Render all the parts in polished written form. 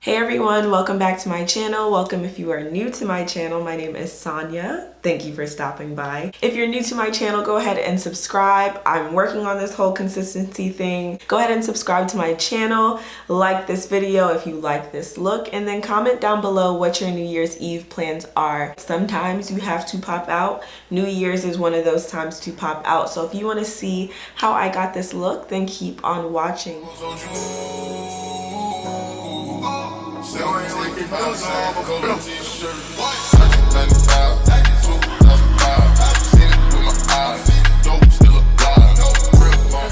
Hey everyone, welcome back to my channel. Welcome if you are new to my channel. My name is Sanya. Thank you for stopping by. If you're new to my channel, go ahead and subscribe. I'm working on this whole consistency thing. Go ahead and subscribe to my channel. Like this video if you like this look, and then comment down below what your New Year's Eve plans are. Sometimes you have to pop out. New Year's is one of those times to pop out. So if you want to see how I got this look, then keep on watching.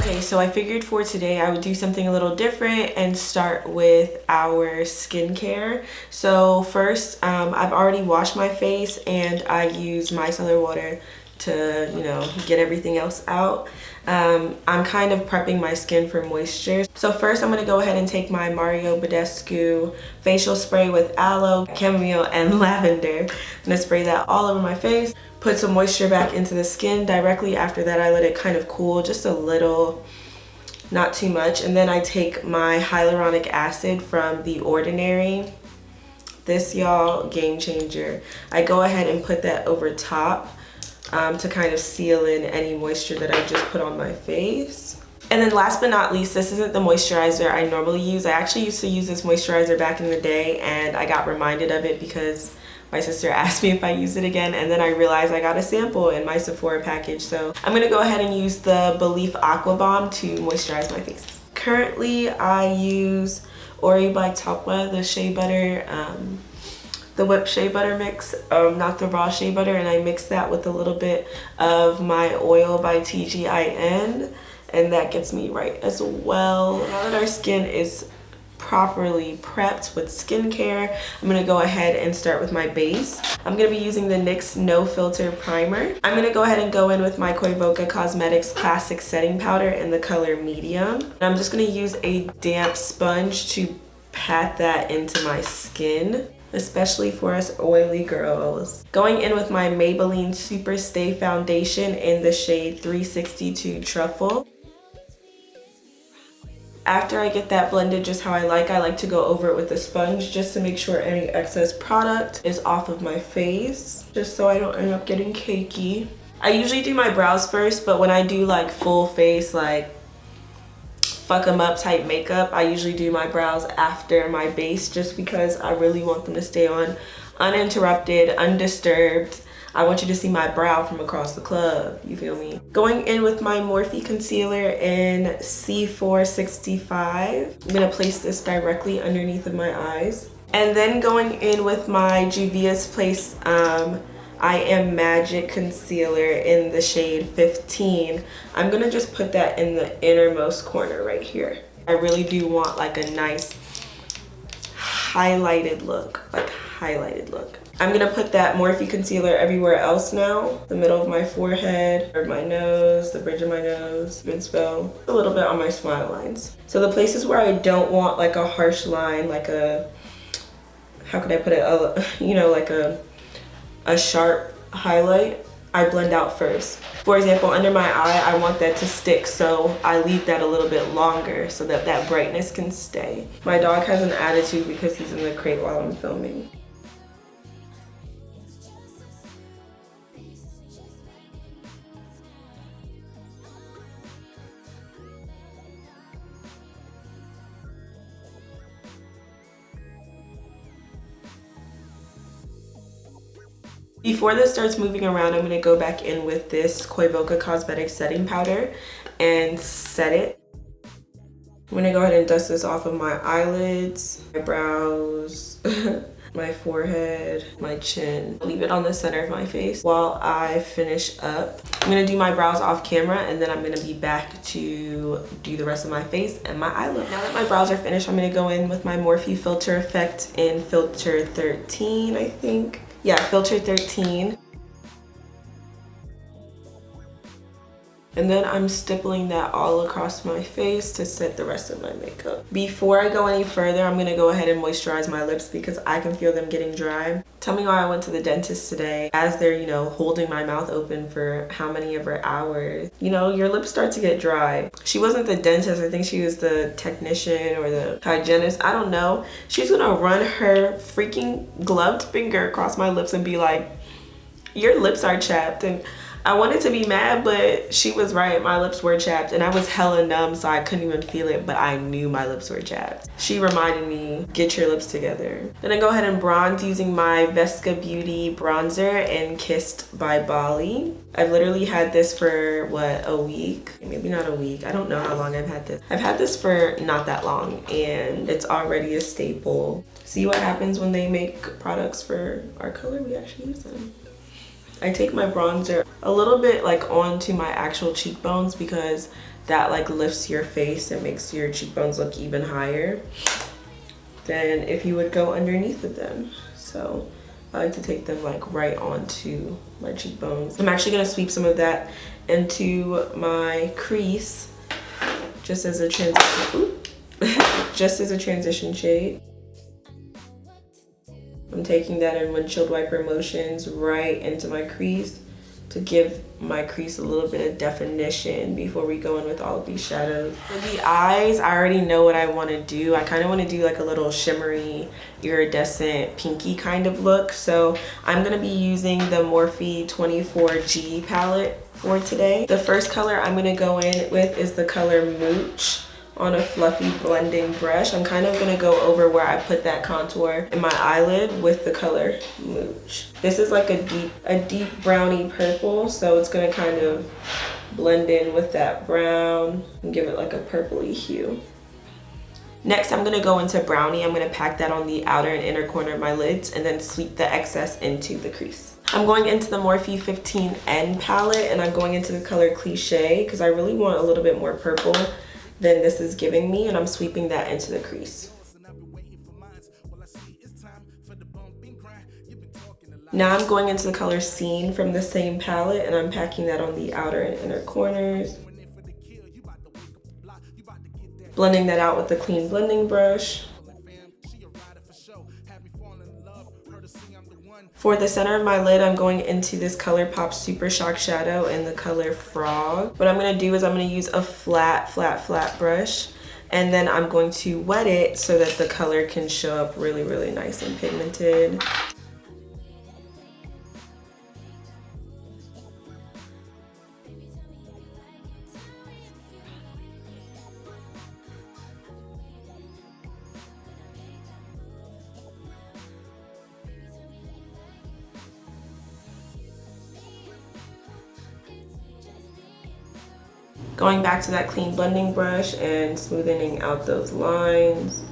Okay, so I figured for today I would do something a little different and start with our skincare. So first, I've already washed my face and I use micellar water to, get everything else out. I'm kind of prepping my skin for moisture. So first I'm going to go ahead and take my Badescu facial spray with aloe, chamomile, and lavender. I'm going to spray that all over my face, put some moisture back into the skin. Directly after that I let it kind of cool, just a little, not too much. And then I take my hyaluronic acid from The Ordinary. This, y'all, game changer. I go ahead and put that over top to kind of seal in any moisture that I just put on my face. And then last but not least, this isn't the moisturizer I normally use. I actually used to use this moisturizer back in the day and I got reminded of it because my sister asked me if I use it again, and then I realized I got a sample in my Sephora package. So I'm gonna go ahead and use the Belif Aquabomb to moisturize my face. Currently I use Ori by Topwa, the shea butter, the whipped shea butter mix, not the raw shea butter, and I mix that with a little bit of my oil by TGIN, and that gets me right as well. Now that our skin is properly prepped with skincare, I'm gonna go ahead and start with my base. I'm gonna be using the NYX No Filter Primer. I'm gonna go ahead and go in with my Koyvoca Cosmetics Classic Setting Powder in the color Medium. And I'm just gonna use a damp sponge to pat that into my skin, especially for us oily girls. Going in with my Maybelline Super Stay Foundation in the shade 362 Truffle. After I get that blended just how I like to go over it with a sponge just to make sure any excess product is off of my face, just so I don't end up getting cakey. I usually do my brows first, but when I do like full face, like fuck 'em up type makeup, I usually do my brows after my base just because I really want them to stay on uninterrupted, undisturbed. I want you to see my brow from across the club, you feel me? Going in with my Morphe concealer in C465. I'm gonna place this directly underneath of my eyes. And then going in with my Juvia's Place I Am Magic concealer in the shade 15. I'm gonna just put that in the innermost corner right here. I really do want like a nice highlighted look, I'm gonna put that Morphe concealer everywhere else now. The middle of my forehead, or my nose, the bridge of my nose, inspo, a little bit on my smile lines. So the places where I don't want like a harsh line, like a, how could I put it, like a sharp highlight, I blend out first. For example, under my eye, I want that to stick, so I leave that a little bit longer so that that brightness can stay. My dog has an attitude because he's in the crate while I'm filming. Before this starts moving around, I'm going to go back in with this Koyvoca Cosmetics Setting Powder and set it. I'm going to go ahead and dust this off of my eyelids, my brows, my forehead, my chin. Leave it on the center of my face while I finish up. I'm going to do my brows off camera, and then I'm going to be back to do the rest of my face and my eye look. Now that my brows are finished, I'm going to go in with my Morphe Filter Effect in Filter 13, I think. Yeah, Filter 13. And then I'm stippling that all across my face to set the rest of my makeup. Before I go any further, I'm gonna go ahead and moisturize my lips because I can feel them getting dry. Tell me why I went to the dentist today as they're, you know, holding my mouth open for how many ever hours. You know, your lips start to get dry. She wasn't the dentist, I think she was the technician or the hygienist, I don't know. She's gonna run her freaking gloved finger across my lips and be like, your lips are chapped. And I wanted to be mad, but she was right. My lips were chapped and I was hella numb, so I couldn't even feel it, but I knew my lips were chapped. She reminded me, get your lips together. Then I go ahead and bronze using my Vesca Beauty bronzer in Kissed by Bali. I've literally had this for what, a week? Maybe not a week. I don't know how long I've had this. I've had this for not that long and it's already a staple. See what happens when they make products for our color? We actually use them. I take my bronzer a little bit like onto my actual cheekbones because that like lifts your face and makes your cheekbones look even higher than if you would go underneath of them. So I like to take them like right onto my cheekbones. I'm actually gonna sweep some of that into my crease just as a transition shade. I'm taking that in windshield wiper motions right into my crease to give my crease a little bit of definition before we go in with all of these shadows. For the eyes, I already know what I want to do. I kind of want to do like a little shimmery, iridescent, pinky kind of look. So I'm going to be using the Morphe 24G palette for today. The first color I'm going to go in with is the color Mooch on a fluffy blending brush. I'm kind of gonna go over where I put that contour in my eyelid with the color Mooch. This is like a deep browny purple, so it's gonna kind of blend in with that brown and give it like a purpley hue. Next, I'm gonna go into brownie. I'm gonna pack that on the outer and inner corner of my lids and then sweep the excess into the crease. I'm going into the Morphe 15N palette and I'm going into the color Cliché because I really want a little bit more purple than this is giving me, and I'm sweeping that into the crease. Now I'm going into the color Scene from the same palette and I'm packing that on the outer and inner corners. Blending that out with the clean blending brush. For the center of my lid, I'm going into this ColourPop Super Shock Shadow in the color Frog. What I'm going to do is I'm going to use a flat brush and then I'm going to wet it so that the color can show up really, really nice and pigmented. Going back to that clean blending brush and smoothing out those lines.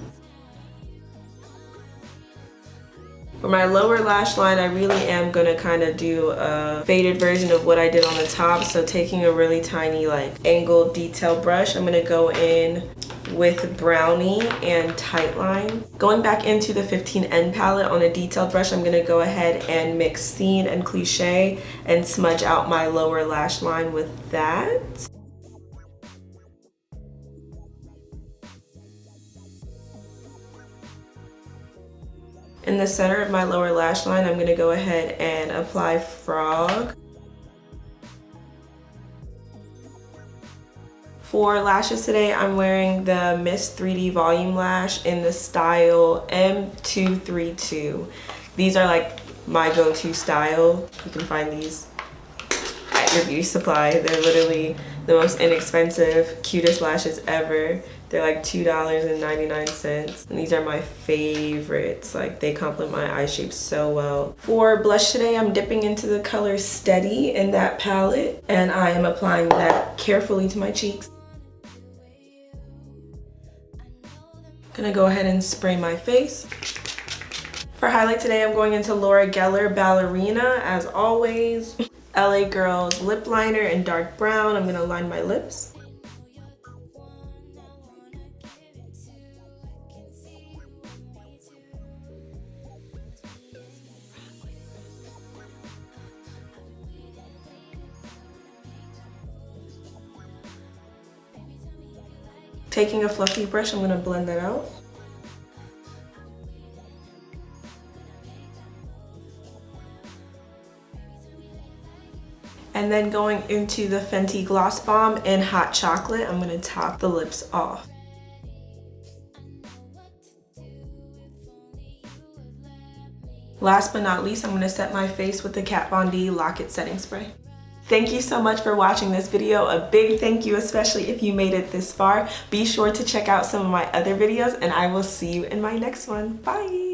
For my lower lash line, I really am gonna kind of do a faded version of what I did on the top. So taking a really tiny like angled detail brush, I'm gonna go in with Brownie and Tightline. Going back into the 15N palette on a detailed brush, I'm gonna go ahead and mix Scene and Cliché and smudge out my lower lash line with that. In the center of my lower lash line, I'm going to go ahead and apply Frog. For lashes today, I'm wearing the Miss 3D Volume Lash in the style M232. These are like my go-to style. You can find these at your beauty supply. They're literally the most inexpensive, cutest lashes ever. They're like $2.99 and these are my favorites. Like they complement my eye shape so well. For blush today, I'm dipping into the color Steady in that palette and I am applying that carefully to my cheeks. Gonna go ahead and spray my face. For highlight today, I'm going into Laura Geller Ballerina as always. LA Girls lip liner in dark brown. I'm gonna line my lips. Taking a fluffy brush, I'm gonna blend that out. And then going into the Fenty Gloss Bomb in Hot Chocolate, I'm gonna top the lips off. Last but not least, I'm gonna set my face with the Kat Von D Lock It Setting Spray. Thank you so much for watching this video. A big thank you, especially if you made it this far. Be sure to check out some of my other videos, and I will see you in my next one. Bye!